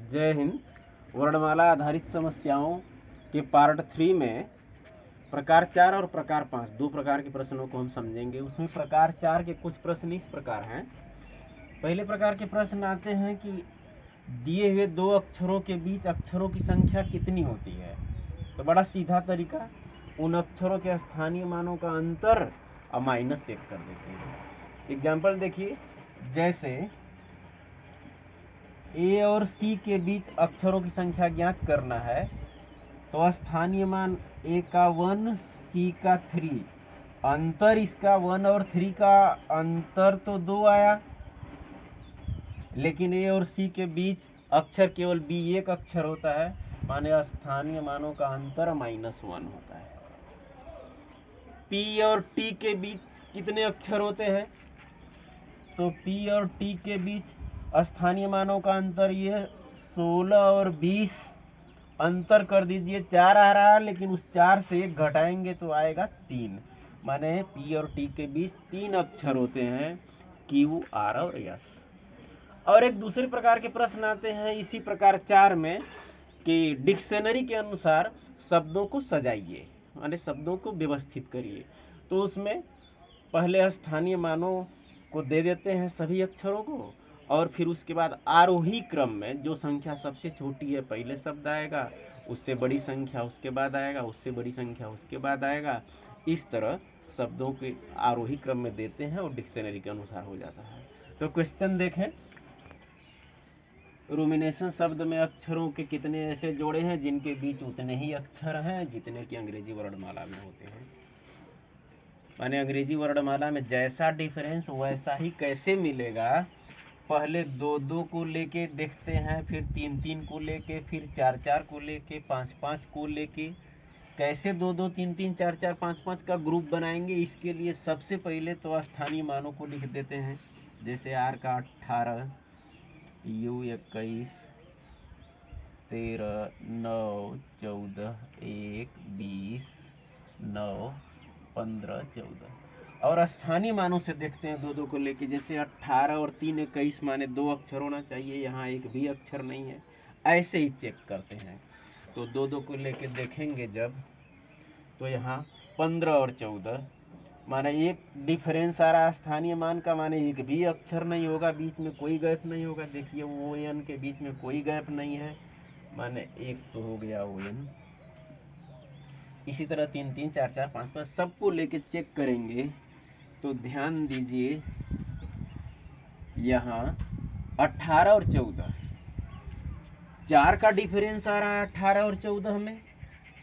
जय हिंद। वर्णमाला आधारित समस्याओं के पार्ट 3 में प्रकार 4 और प्रकार 5 दो प्रकार के प्रश्नों को हम समझेंगे। उसमें प्रकार 4 के कुछ प्रश्न इस प्रकार हैं। पहले प्रकार के प्रश्न आते हैं कि दिए हुए दो अक्षरों के बीच अक्षरों की संख्या कितनी होती है। तो बड़ा सीधा तरीका, उन अक्षरों के स्थानीय मानों का अंतर और माइनस चेक कर देते हैं। एग्जाम्पल देखिए, जैसे ए और सी के बीच अक्षरों की संख्या ज्ञात करना है, तो स्थानीय मान ए का 1, सी का 3, अंतर इसका 1 और 3 का अंतर तो 2 आया, लेकिन ए और सी के बीच अक्षर केवल बी एक अक्षर होता है, माने स्थानीय मानों का अंतर -1 होता है। पी और टी के बीच कितने अक्षर होते हैं, तो पी और टी के बीच स्थानीय मानों का अंतर ये 16 और 20 अंतर कर दीजिए, 4 आ रहा है, लेकिन उस 4 से 1 घटाएंगे तो आएगा 3, माने पी और टी के बीच 3 अक्षर होते हैं, क्यू, आर और एस। और एक दूसरे प्रकार के प्रश्न आते हैं इसी प्रकार 4 में कि डिक्शनरी के अनुसार शब्दों को सजाइए, माने शब्दों को व्यवस्थित करिए। तो उसमें पहले स्थानीय मानों को दे देते हैं सभी अक्षरों को, और फिर उसके बाद आरोही क्रम में जो संख्या सबसे छोटी है पहले शब्द आएगा, उससे बड़ी संख्या उसके बाद आएगा, उससे बड़ी संख्या उसके बाद आएगा। इस तरह शब्दों के आरोही क्रम में देते हैं और डिक्शनरी के अनुसार हो जाता है। तो क्वेश्चन देखें, रूमिनेशन शब्द में अक्षरों के कितने ऐसे जोड़े हैं जिनके बीच उतने ही अक्षर हैं जितने की अंग्रेजी वर्णमाला में होते हैं। माने अंग्रेजी वर्णमाला में जैसा डिफरेंस वैसा ही कैसे मिलेगा। पहले 2-2 को लेके देखते हैं, फिर 3-3 को लेके, फिर 4-4 को लेके, 5-5 को लेके। कैसे 2-2, 3-3, 4-4, 5-5 का ग्रुप बनाएंगे, इसके लिए सबसे पहले तो स्थानीय मानों को लिख देते हैं। जैसे आर का 18, यू 21, 13, 9, 14, 1, 20, 9, 15, 14। और स्थानीय मानों से देखते हैं 2-2 को लेके। जैसे 18 और 3, 21, माने 2 अक्षर होना चाहिए, यहाँ एक भी अक्षर नहीं है। ऐसे ही चेक करते हैं। तो 2-2 को लेके देखेंगे जब, तो यहाँ 15 और 14, माने एक डिफरेंस आ रहा है स्थानीय मान का, माने एक भी अक्षर नहीं होगा, बीच में कोई गैप नहीं होगा। देखिए ओ एन के बीच में कोई गैप नहीं है, माने एक तो हो गया ओ एन। इसी तरह 3-3, 4-4, 5-5 सबको लेके चेक करेंगे। तो ध्यान दीजिए, यहाँ 18 और 14, 4 का डिफरेंस आ रहा है 18 और 14 में,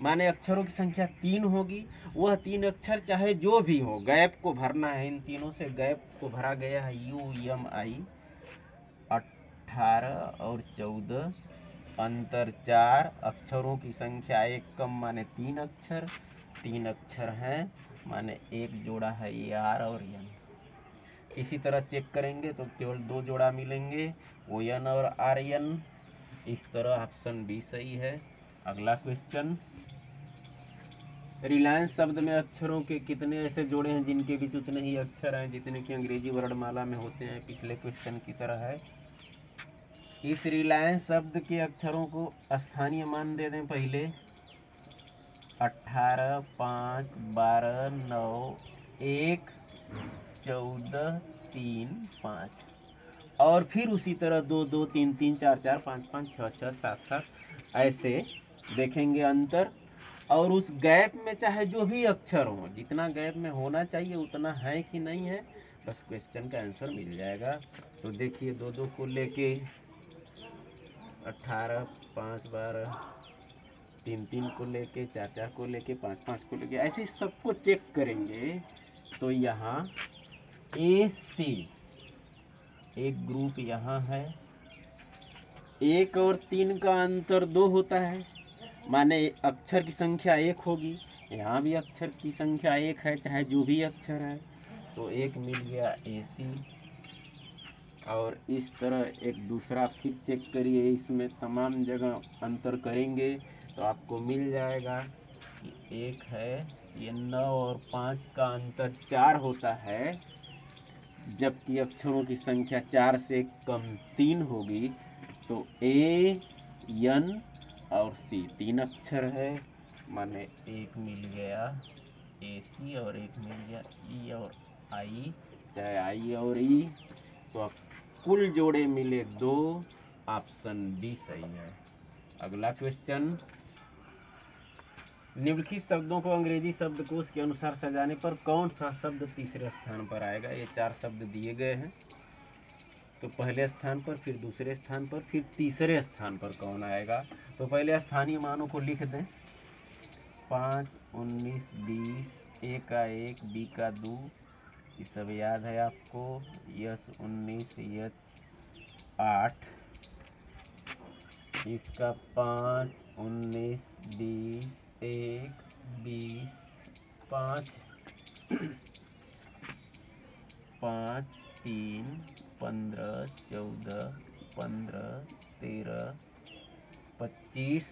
माने अक्षरों की संख्या 3 होगी। वह 3 अक्षर चाहे जो भी हो, गैप को भरना है, इन तीनों से गैप को भरा गया है यू एम आई। 18 और 14 अंतर 4, अक्षरों की संख्या 1 कम, माने 3 अक्षर, 3 अक्षर हैं, माने एक जोड़ा है ये आर और एन। इसी तरह चेक करेंगे तो केवल 2 जोड़ा मिलेंगे, ओ एन और आर एन। इस तरह ऑप्शन बी सही है। अगला क्वेश्चन, रिलायंस शब्द में अक्षरों के कितने ऐसे जोड़े हैं जिनके बीच उतने ही अक्षर हैं जितने की अंग्रेजी वर्णमाला में होते हैं। पिछले क्वेश्चन की तरह है। इस रिलायंस शब्द के अक्षरों को स्थानीय मान दे दें पहले, 18, 5, 12, 9, 1, 14, 3, 5, और फिर उसी तरह 2-2, 3-3, 4-4, 5-5, 6-6, 7-7 ऐसे देखेंगे अंतर। और उस गैप में चाहे जो भी अक्षर हो, जितना गैप में होना चाहिए उतना है कि नहीं है, बस क्वेश्चन का आंसर मिल जाएगा। तो देखिए 2-2 को लेके, 18, 5, 12, 3-3 को लेके, 4-4 को लेके, 5-5 को लेके, ऐसे सबको चेक करेंगे। तो यहाँ ए सी एक ग्रुप यहाँ है, 1 और 3 का अंतर 2 होता है, माने अक्षर की संख्या 1 होगी। यहाँ भी अक्षर की संख्या 1 है, चाहे जो भी अक्षर है, तो 1 मिल गया ए सी। और इस तरह एक दूसरा फिर चेक करिए, इसमें तमाम जगह अंतर करेंगे तो आपको मिल जाएगा कि 1 है, ये 9 और 5 का अंतर 4 होता है, जबकि अक्षरों की संख्या 4 से कम 3 होगी। तो ए, एन और सी 3 अक्षर है, माने एक मिल गया ए सी और एक मिल गया ई और आई, चाहे आई और ई, तो अब कुल जोड़े मिले 2, ऑप्शन बी सही है। अगला क्वेश्चन, निम्नलिखित शब्दों को अंग्रेजी शब्दकोश के अनुसार सजाने पर कौन सा शब्द तीसरे स्थान पर आएगा। ये 4 शब्द दिए गए हैं, तो पहले स्थान पर, फिर दूसरे स्थान पर, फिर तीसरे स्थान पर कौन आएगा। तो पहले स्थानीय मानों को लिख दें, 5, 19, 20, ए का 1, बी का 2, ये सब याद है आपको, यस 19, यच 8, इसका 5, 19, 20, 1, 20, 5, 5, 3, 15, 14, 15, 13, 25,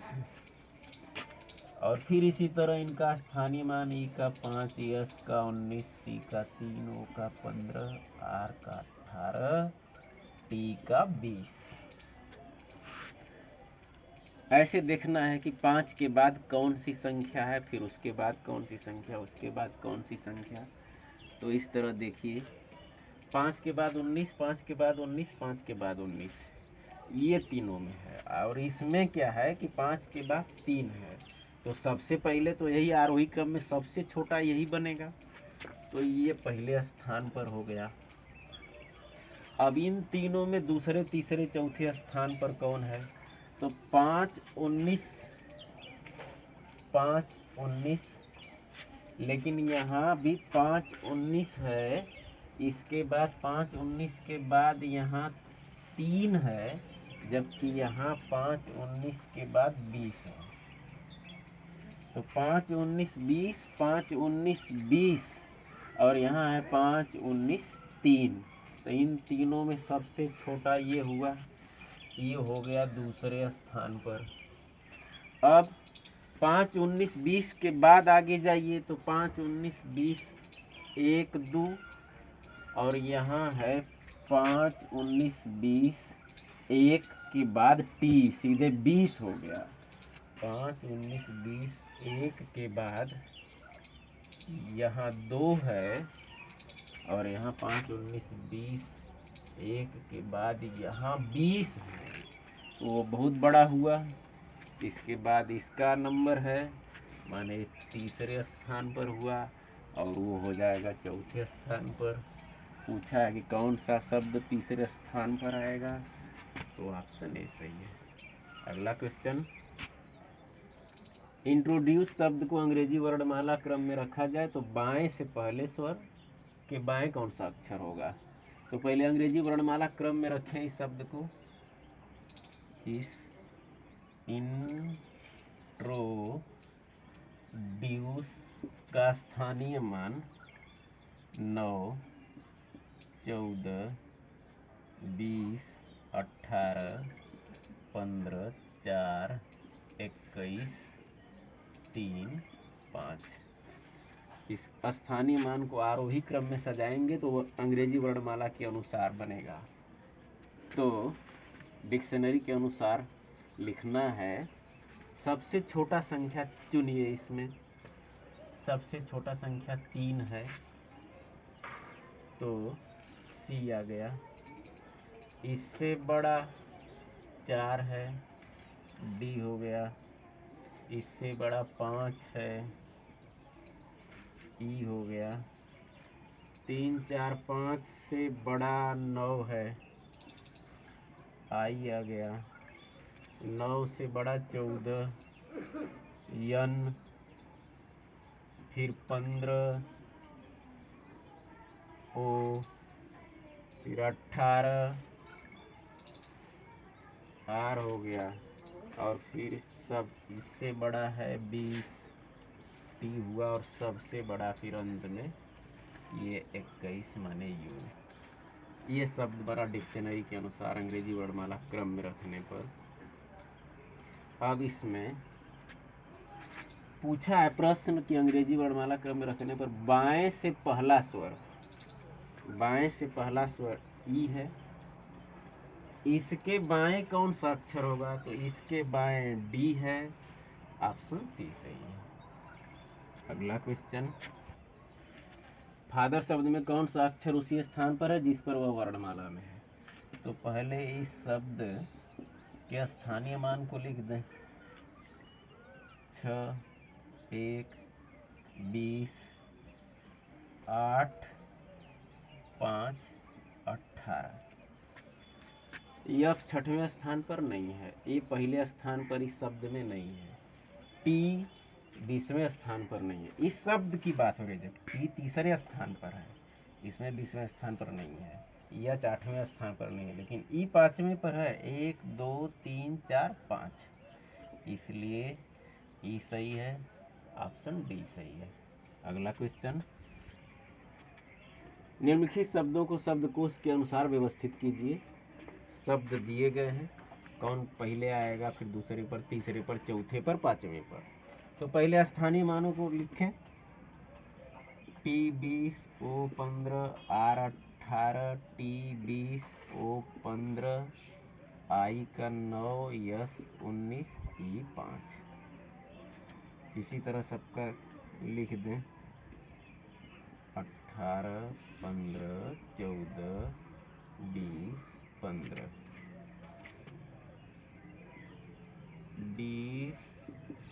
और फिर इसी तरह इनका स्थानीय मान ई का 5, यस का 19, सी का 3, ओ का 15, आर का 18, टी का 20। ऐसे देखना है कि 5 के बाद कौन सी संख्या है, फिर उसके बाद कौन सी संख्या, उसके बाद कौन सी संख्या। तो इस तरह देखिए, 5 के बाद 19, 5 के बाद 19, 5 के बाद 19, ये तीनों में है। और इसमें क्या है कि 5 के बाद 3 है, तो सबसे पहले तो यही आरोही क्रम में सबसे छोटा यही बनेगा, तो ये पहले स्थान पर हो गया। अब इन तीनों में दूसरे, तीसरे, चौथे स्थान पर कौन है, तो 5, 19, 5, 19, लेकिन यहाँ भी 5, 19 है, इसके बाद 5, 19 के बाद यहाँ 3 है, जबकि यहाँ 5, 19 के बाद 20 है। तो 5, 19, 20, 5, 19, 20, और यहाँ है 5, 19, 3, तो इन तीनों में सबसे छोटा ये हुआ, ये हो गया दूसरे स्थान पर। अब 5, 19, 20 के बाद आगे जाइए, तो 5, 19, 20, 1, 2, और यहाँ है 5, 19, 20, 1 के बाद टी, सीधे 20 हो गया। 5, 19, 20, 1 के बाद यहाँ 2 है, और यहाँ 5, 19, 20, 1 के बाद यहाँ 20 है, तो वो बहुत बड़ा हुआ। इसके बाद इसका नंबर है, माने तीसरे स्थान पर हुआ, और वो हो जाएगा चौथे स्थान पर। पूछा है कि कौन सा शब्द तीसरे स्थान पर आएगा, तो ऑप्शन ए सही है। अगला क्वेश्चन, इंट्रोड्यूस शब्द को अंग्रेजी वर्णमाला क्रम में रखा जाए तो बाएं से पहले स्वर के बाएं कौन सा अक्षर होगा। तो पहले अंग्रेजी वर्णमाला क्रम में रखें इस शब्द को, इस इंट्रोड्यूस का स्थानीय मान 9, 14, 20, 18, 15, 4, 21, 3, 5। इस स्थानीय मान को आरोही क्रम में सजाएंगे तो वो अंग्रेजी वर्णमाला के अनुसार बनेगा। तो डिक्शनरी के अनुसार लिखना है, सबसे छोटा संख्या चुनिए, इसमें सबसे छोटा संख्या 3 है, तो सी आ गया। इससे बड़ा 4 है, डी हो गया। इससे बड़ा 5 है, ई हो गया। 3, 4, 5 से बड़ा 9 है, आई आ गया। 9 से बड़ा 14, यन, फिर 15, ओ, फिर 18, आर हो गया, और फिर सब इससे बड़ा है 20, टी हुआ, और सबसे बड़ा फिर अंत में ये 21 माने यू। ये शब्द बड़ा डिक्शनरी के अनुसार अंग्रेजी वर्णमाला क्रम में रखने पर। अब इसमें पूछा है प्रश्न कि अंग्रेजी वर्णमाला क्रम में रखने पर बाएं से पहला स्वर, बाएं से पहला स्वर ई है, इसके बाएं कौन सा अक्षर होगा, तो इसके बाएं डी है, ऑप्शन सी सही है। अगला क्वेश्चन, फादर शब्द में कौन सा अक्षर उसी स्थान पर है जिस पर वह वर्णमाला में है। तो पहले इस शब्द के स्थानीय मान को लिख दें। 6, 1, 20, 8, 5, 18। यह 6वें स्थान पर नहीं है, ये पहले स्थान पर इस शब्द में नहीं है। टी 20वें स्थान पर नहीं है, इस शब्द की बात हो रही है। टी तीसरे स्थान पर है, इसमें 20वें स्थान पर नहीं है। यह 8वें स्थान पर नहीं है, लेकिन ई 5वें पर है। 1, 2, 3, 4, 5, इसलिए ई सही है, ऑप्शन डी सही है। अगला क्वेश्चन, निम्नलिखित शब्दों को शब्दकोश के अनुसार व्यवस्थित कीजिए। शब्द दिए गए हैं, कौन पहले आएगा, फिर दूसरे पर, तीसरे पर, चौथे पर, 5वें पर। तो पहले स्थानीय मानों को लिखें। टी 20, ओ 15, आर 18, टी 20, ओ 15, आई का 9, यस 19, ई 5। इसी तरह सबका लिख दें। 18, 15, 14, 20, 15, 20,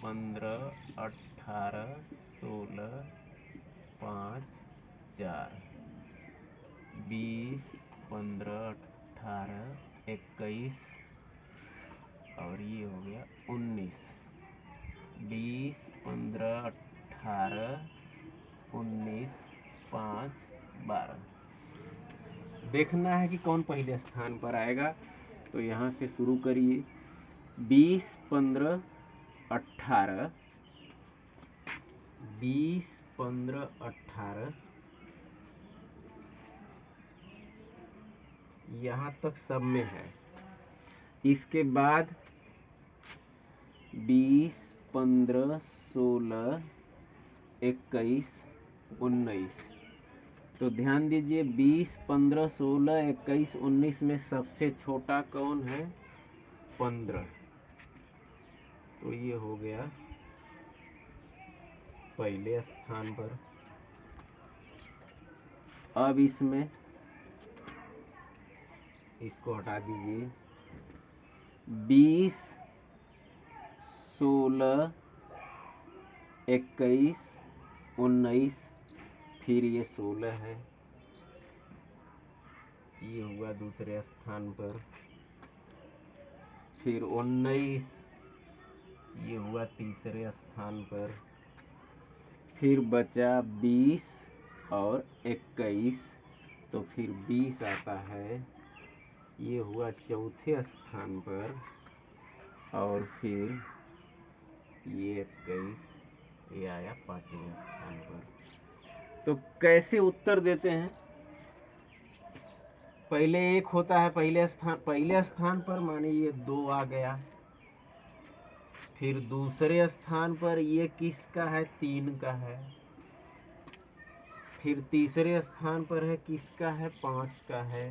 15, 18, 16, 5, 4, 20, 15, 18, 21 और ये हो गया 19। 20, 15, 18, 19, 5, 12। देखना है कि कौन पहले स्थान पर आएगा, तो यहाँ से शुरू करिए। 20, 15, 18, 20, 15, 18, यहाँ तक सब में है। इसके बाद 20, 15, 16, 21, 19। तो ध्यान दीजिए, 20, 15, 16, 21, 19 में सबसे छोटा कौन है, 15। तो ये हो गया पहले स्थान पर। अब इसमें इसको हटा दीजिए। 20, 16, 21, 19, फिर ये 16 है, ये हुआ दूसरे स्थान पर। फिर 19, ये हुआ तीसरे स्थान पर। फिर बचा 20 और 21, तो फिर 20 आता है, ये हुआ चौथे स्थान पर। और फिर ये 21, ये आया 5वें स्थान पर। तो कैसे उत्तर देते हैं, पहले 1 होता है पहले स्थान पर, माने ये 2 आ गया। फिर दूसरे स्थान पर ये किसका है, 3 का है। फिर तीसरे स्थान पर है किसका है, 5 का है।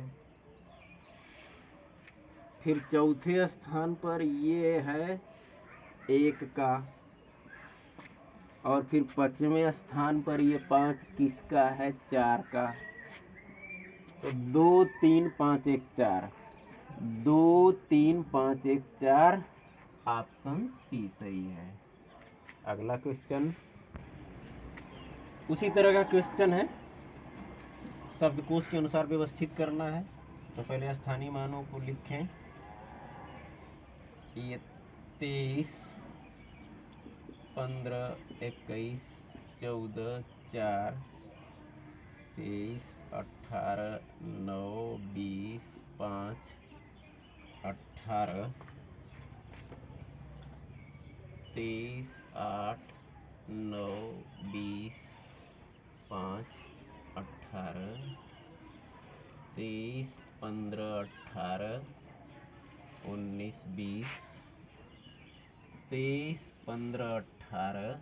फिर चौथे स्थान पर ये है 1 का। और फिर 5वें स्थान पर ये 5 किसका है, 4 का। तो 2, 3, 5, 1, 4, 2, 3, 5, 1, 4, ऑप्शन सी सही है। अगला क्वेश्चन उसी तरह का क्वेश्चन है, शब्दकोश के अनुसार व्यवस्थित करना है। तो पहले स्थानीय मानों को लिखें। ये 23, 15, 21, 14, 4, 23, 18, 9, 20, 5, 18, 23, 8, 9, 20, 5, 18, 23, 15, 18, 19, 20, 23, 15, 18,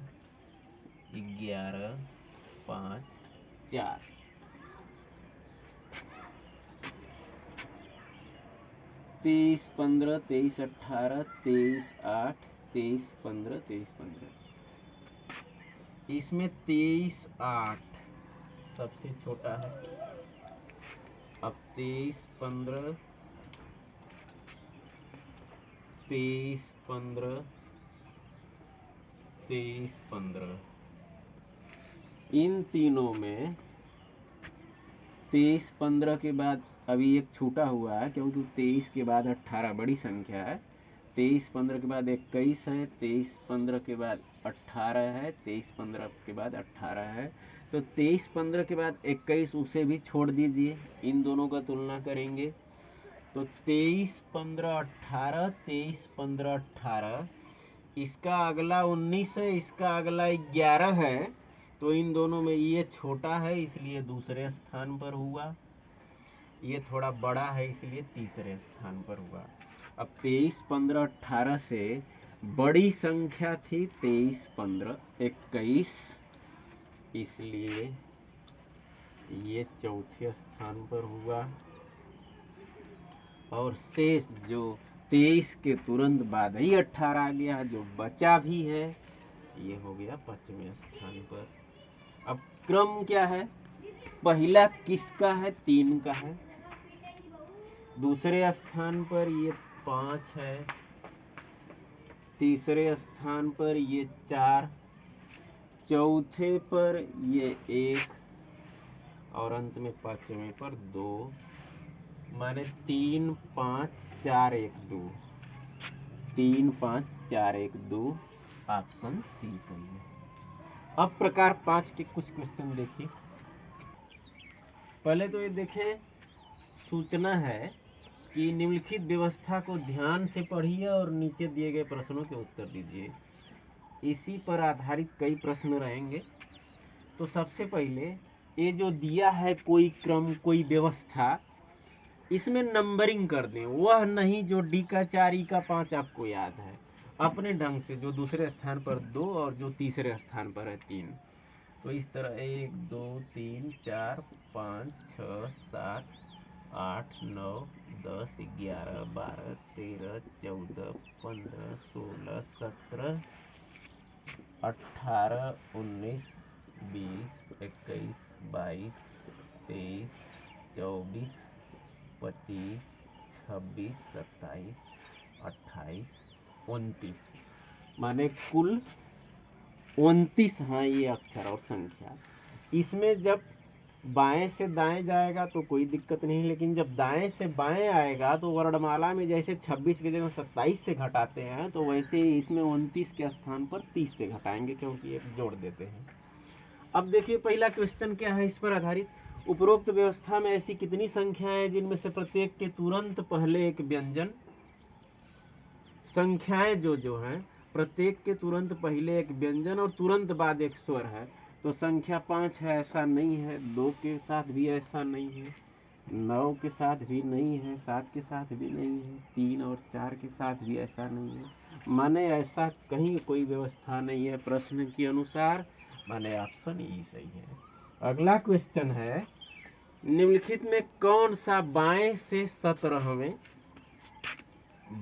11, 5, 4। 23 15 23 18 23 8 23 15 23 15। इसमें 23 8 सबसे छोटा है। अब 23 15 23 15 23 15, इन तीनों में 23 15 के बाद अभी एक छूटा हुआ है, क्योंकि 23 के बाद 18 बड़ी संख्या है। 23 15 के बाद 21 है, 23 15 के बाद 18 है, 23 15 के बाद 18 है। तो 23 15 के बाद 21 उसे भी छोड़ दीजिए, इन दोनों का तुलना करेंगे तो 23 15 18 23 15 18, इसका अगला 19 है, इसका अगला 11 है। तो इन दोनों में ये छोटा है इसलिए दूसरे स्थान पर हुआ, ये थोड़ा बड़ा है इसलिए तीसरे स्थान पर हुआ। अब 23 15 18 से बड़ी संख्या थी 23 15 21, इसलिए ये चौथे स्थान पर हुआ। और शेष जो 23 के तुरंत बाद ही 18 आ गया, जो बचा भी है, ये हो गया 5वें स्थान पर। अब क्रम क्या है? पहला किसका है? 3 का है। दूसरे स्थान पर ये 5 है, तीसरे स्थान पर ये 4, चौथे पर ये 1 और अंत में 5वें पर 2, माने 3 5 4 1 2, 3 5 4 1 2, ऑप्शन सी सही है। अब प्रकार 5 के कुछ क्वेश्चन देखिए। पहले तो ये देखें, सूचना है कि निम्नलिखित व्यवस्था को ध्यान से पढ़िए और नीचे दिए गए प्रश्नों के उत्तर दीजिए। इसी पर आधारित कई प्रश्न रहेंगे। तो सबसे पहले ये जो दिया है कोई क्रम कोई व्यवस्था, इसमें नंबरिंग कर दें, वह नहीं जो डी का 4 ई का 5 आपको याद है, अपने ढंग से, जो दूसरे स्थान पर 2 और जो तीसरे स्थान पर है 3। तो इस तरह 1 2 3 4 5 6 7 8 9 10 11 12 13 14 15 16 17 18 19 20 21 22 23 24 25 26 27 28 29, माने कुल 29। हाँ, ये अक्षर और संख्या। इसमें जब बाएं से दाएं जाएगा तो कोई दिक्कत नहीं, लेकिन जब दाएं से बाएं आएगा तो वर्णमाला में जैसे 26 की जगह 27 से घटाते हैं, तो वैसे ही इसमें 29 के स्थान पर 30 से घटाएंगे, क्योंकि एक जोड़ देते हैं। अब देखिए पहला क्वेश्चन क्या है इस पर आधारित। उपरोक्त व्यवस्था में ऐसी कितनी संख्याएं हैं जिनमें से प्रत्येक के तुरंत पहले एक व्यंजन, संख्याएं जो हैं प्रत्येक के तुरंत पहले एक व्यंजन और तुरंत बाद एक स्वर है। तो संख्या 5 है, ऐसा नहीं है। 2 के साथ भी ऐसा नहीं है, 9 के साथ भी नहीं है, 7 के साथ भी नहीं है, 3 और 4 के साथ भी ऐसा नहीं है, माने ऐसा कहीं कोई व्यवस्था नहीं है प्रश्न के अनुसार, माने ऑप्शन ई सही है। अगला क्वेश्चन है, निम्नलिखित में कौन सा बाएं से 17वें,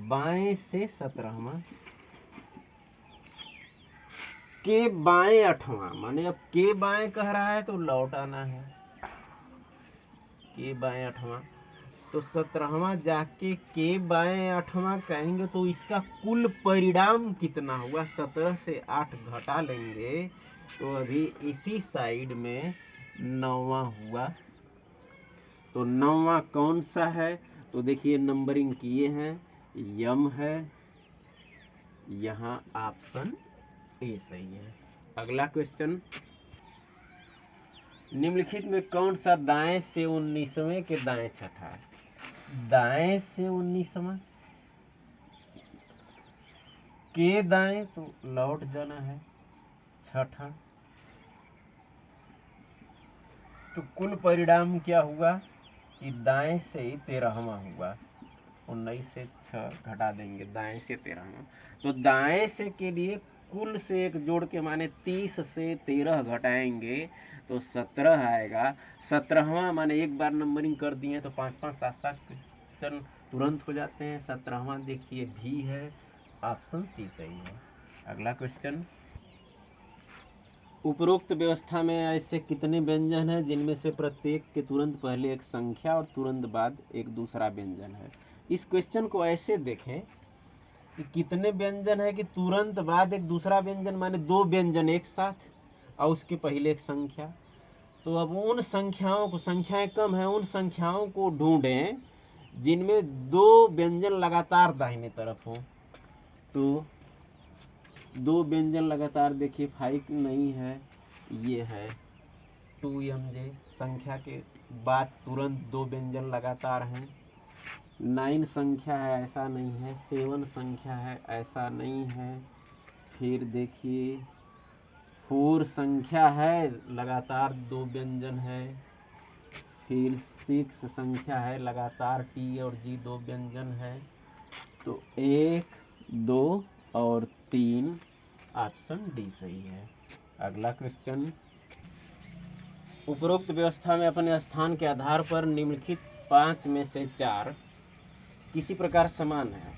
बाएं से 17वां के बाएं 8वां, माने अब के बाएं कह रहा है तो लौट आना है, के बाएं 8वां। तो 17वां जाके के बाएं 8वां कहेंगे तो इसका कुल परिणाम कितना हुआ? 17 से 8 घटा लेंगे तो अभी इसी साइड में 9वां हुआ। तो 9वां कौन सा है? तो देखिए नंबरिंग किए हैं, यम है, यहाँ ऑप्शन ए सही है। अगला क्वेश्चन, निम्नलिखित में कौन सा दाएं से 19वें के दाएं छठा है? दाएं से 19वां के दाएं तो लौट जाना है, छठा। तो कुल परिणाम क्या हुआ कि दाएं से 13वां हुआ, 19 से 6 घटा देंगे, दाएं से 13वां। तो दाएं से के लिए कुल से एक जोड़ के, माने 30 से 13 घटाएंगे तो 17 आएगा। 17वां माने एक बार नंबरिंग कर दिए तो 5 5 7 7 क्वेश्चन तुरंत हो जाते हैं। 17वां देखिए भी है, ऑप्शन सी सही है। अगला क्वेश्चन, उपरोक्त व्यवस्था में ऐसे कितने व्यंजन हैं जिनमें से प्रत्येक के तुरंत पहले एक संख्या और तुरंत बाद एक दूसरा व्यंजन है। इस क्वेश्चन को ऐसे देखें कि कितने व्यंजन है कि तुरंत बाद एक दूसरा व्यंजन, माने दो व्यंजन एक साथ और उसके पहले एक संख्या। तो अब उन संख्याओं को, संख्याएं कम है, उन संख्याओं को ढूंढें जिनमें दो व्यंजन लगातार दाहिने तरफ हों। तो दो व्यंजन लगातार देखिए 5 नहीं है, ये है 2mj, संख्या के बाद तुरंत दो व्यंजन लगातार हैं। 9 संख्या है, ऐसा नहीं है। 7 संख्या है, ऐसा नहीं है। फिर देखिए 4 संख्या है, लगातार दो व्यंजन है। फिर 6 संख्या है, लगातार टी और जी दो व्यंजन है। तो 1, 2 और 3, ऑप्शन डी सही है। अगला क्वेश्चन, उपरोक्त व्यवस्था में अपने स्थान के आधार पर निम्नलिखित 5 में से 4 किसी प्रकार समान है,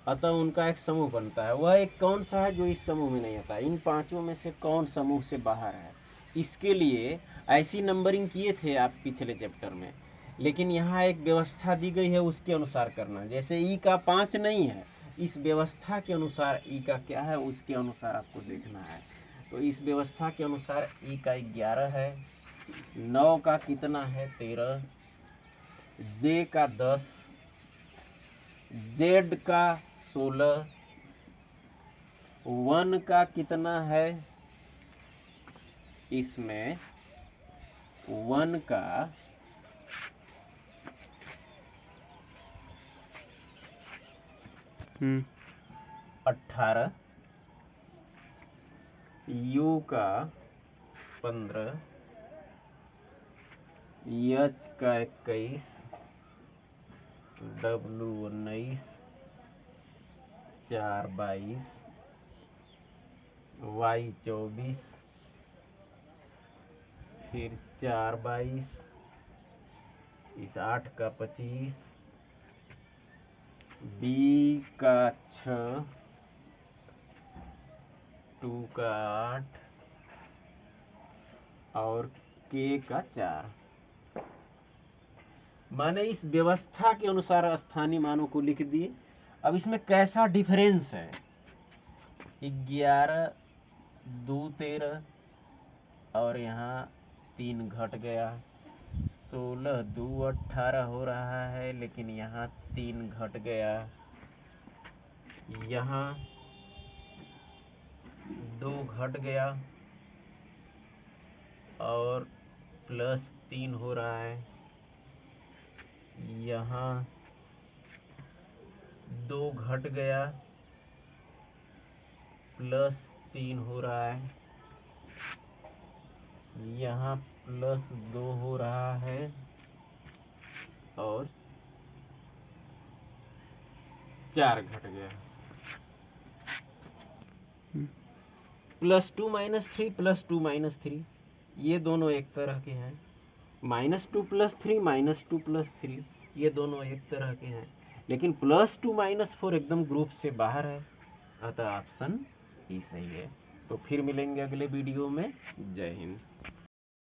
अतः उनका एक समूह बनता है। वह एक कौन सा है जो इस समूह में नहीं आता? इन पांचों में से कौन समूह से बाहर है? इसके लिए ऐसी नंबरिंग किए थे आप पिछले चैप्टर में, लेकिन यहाँ एक व्यवस्था दी गई है, उसके अनुसार करना। जैसे ई का 5 नहीं है, इस व्यवस्था के अनुसार ई का क्या है, उसके अनुसार आपको देखना है। तो इस व्यवस्था के अनुसार ई का 11 है, 9 का कितना है 13, जे का 10, जेड का 16, 1 का कितना है, इसमें 1 का 18, यू का 15, एच का 21, डब्लू 19, 4 22, वाई 24, फिर 4 22, इस 8 का 25, बी का 6, 2 का 8 और के का 4। माने इस व्यवस्था के अनुसार स्थानीय मानों को लिख दिए। अब इसमें कैसा डिफरेंस है, 11 2 13 और यहाँ 3 घट गया, 16 2 18 हो रहा है, लेकिन यहाँ 3 घट गया, यहाँ 2 घट गया और +3 हो रहा है, यहाँ 2 घट गया, +3 हो रहा है, यहाँ +2 हो रहा है और 4 घट गया। +2 -3 +2 -3 ये दोनों एक तरह के हैं। -2 +3 -2 +3 ये दोनों एक तरह के हैं, लेकिन +2 -4 एकदम ग्रुप से बाहर है, अतः ऑप्शन ई सही है। तो फिर मिलेंगे अगले वीडियो में। जय हिंद।